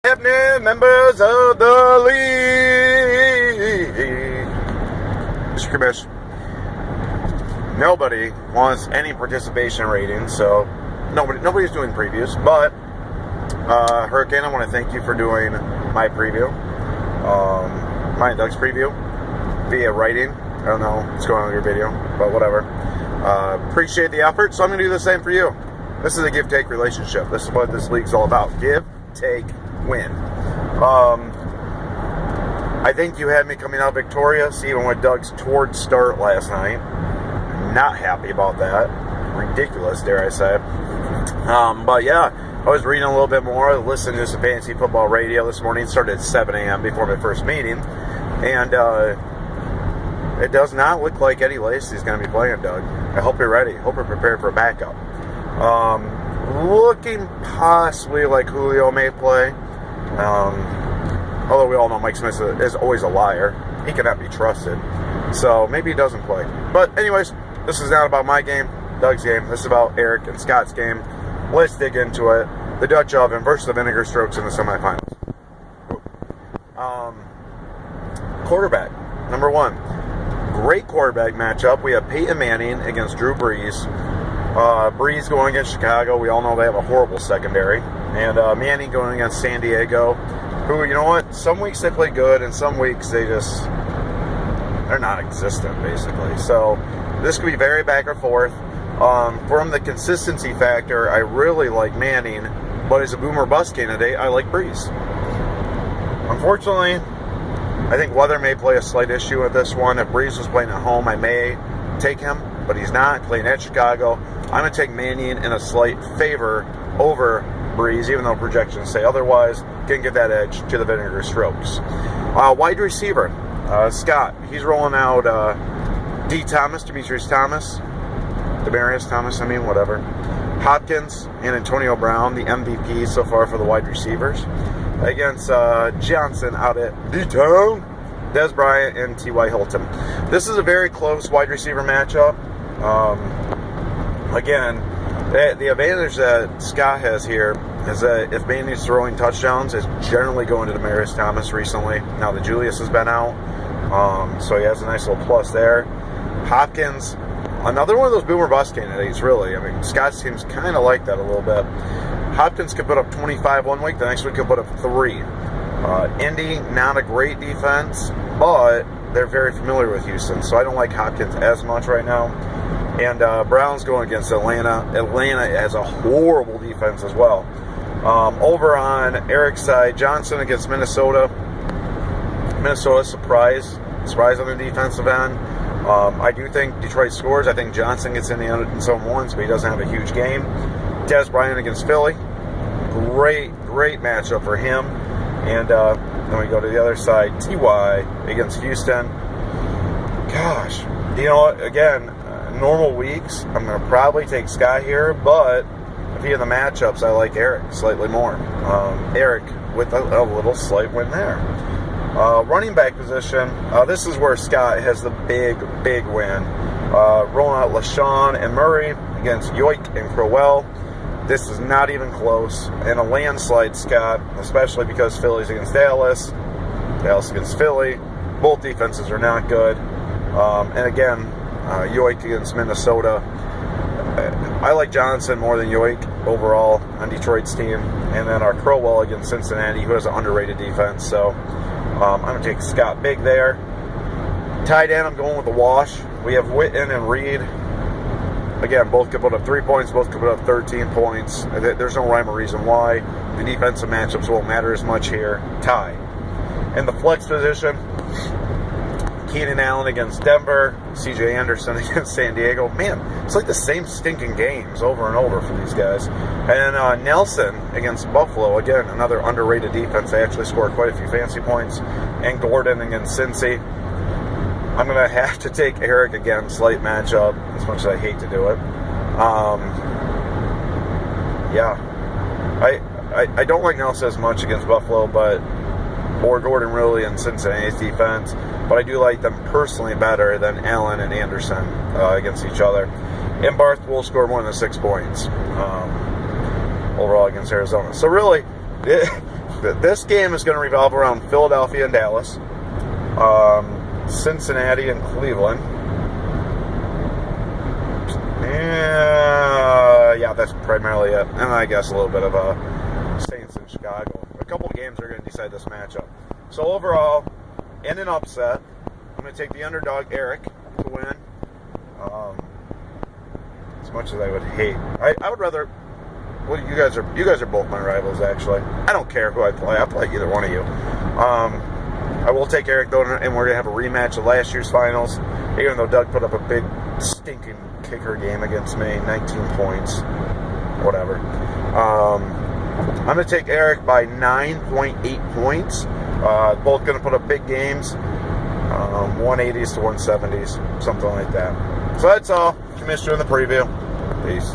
happening, members of the league? Mr. Commish, nobody wants any participation rating, so nobody's doing previews. But Hurricane, I want to thank you for doing my preview, my Doug's preview via writing. I don't know what's going on with your video, but whatever. Appreciate the effort, so I'm going to do the same for you. This is a give-take relationship. This is what this league's all about. Give, take, win. I think you had me coming out victorious, even with Doug's toward start last night. Not happy about that. Ridiculous, dare I say. But yeah, I was reading a little bit more, listening to some fantasy football radio this morning. It started at 7 a.m. before my first meeting. And it does not look like Eddie Lacy's going to be playing, Doug. I hope you're ready. Hope you're prepared for a backup. Looking possibly like Julio may play. Although we all know Mike Smith is always a liar. He cannot be trusted. So maybe he doesn't play. But anyways, this is not about my game, Doug's game. This is about Eric and Scott's game. Let's dig into it. The Dutch Oven versus the Vinegar Strokes in the semifinals. Quarterback, number one. Great quarterback matchup. We have Peyton Manning against Drew Brees. Brees going against Chicago. We all know they have a horrible secondary. And Manning going against San Diego, who, you know what, some weeks they play good, and some weeks they're non-existent, basically. So this could be very back and forth. From the consistency factor, I really like Manning, but as a boomer bust candidate, I like Brees. Unfortunately, I think weather may play a slight issue with this one. If Brees was playing at home, I may take him, but he's not playing at Chicago. I'm going to take Manning in a slight favor over Brees, even though projections say otherwise. Can get that edge to the Vinegar Strokes. Wide receiver, Scott. He's rolling out Demaryius Thomas, whatever. Hopkins and Antonio Brown, the MVP so far for the wide receivers. Against Johnson out at D-Town, Dez Bryant and T.Y. Hilton. This is a very close wide receiver matchup. Again, the advantage that Scott has here is that if Manning's throwing touchdowns, it's generally going to Demaryius Thomas recently. Now that Julius has been out, so he has a nice little plus there. Hopkins, another one of those boomer bust candidates, really. I mean, Scott's team's kind of like that a little bit. Hopkins could put up 25 one week, the next week could put up 3. Indy, not a great defense, but they're very familiar with Houston, so I don't like Hopkins as much right now. And Brown's going against Atlanta. Atlanta has a horrible defense as well. Over on Eric's side, Johnson against Minnesota. Minnesota surprise on the defensive end. I do think Detroit scores. I think Johnson gets in the end zone once, but he doesn't have a huge game. Dez Bryant against Philly. Great matchup for him. And then we go to the other side, T.Y. against Houston. Gosh, you know what? Again, normal weeks, I'm going to probably take Scott here, but via the matchups, I like Eric slightly more. Eric with a little slight win there. Running back position, this is where Scott has the big win. Rolling out LaShawn and Murray against Yoik and Crowell. This is not even close. And a landslide, Scott, especially because Philly's against Dallas. Dallas against Philly. Both defenses are not good. And again, Yoik against Minnesota. I like Johnson more than Yoik overall on Detroit's team. And then our Crowell against Cincinnati, who has an underrated defense. So I'm going to take Scott big there. Tight end, I'm going with the wash. We have Witten and Reed. Again, both could put up 3 points, both could put up 13 points. There's no rhyme or reason why. The defensive matchups won't matter as much here. Tie. In the flex position, Keenan Allen against Denver, C.J. Anderson against San Diego. Man, it's like the same stinking games over and over for these guys. And then Nelson against Buffalo. Again, another underrated defense. They actually scored quite a few fancy points. And Gordon against Cincy. I'm going to have to take Eric again, slight matchup, as much as I hate to do it. I don't like Nelson as much against Buffalo, or Gordon really in Cincinnati's defense, but I do like them personally better than Allen and Anderson against each other. And Barth will score more than 6 points overall against Arizona. So really, This game is going to revolve around Philadelphia and Dallas, Cincinnati and Cleveland. Yeah, that's primarily it. And I guess a little bit of Saints in Chicago. A couple of games are going to decide this matchup. So overall, in an upset, I'm going to take the underdog Eric to win. As much as I would hate, I would rather. Well, you guys are both my rivals, actually. I don't care who I play. I'll play either one of you. I will take Eric, though, and we're going to have a rematch of last year's finals, even though Doug put up a big, stinking kicker game against me, 19 points, whatever. I'm going to take Eric by 9.8 points. Both going to put up big games, 180s to 170s, something like that. So that's all. Missed you in the preview. Peace.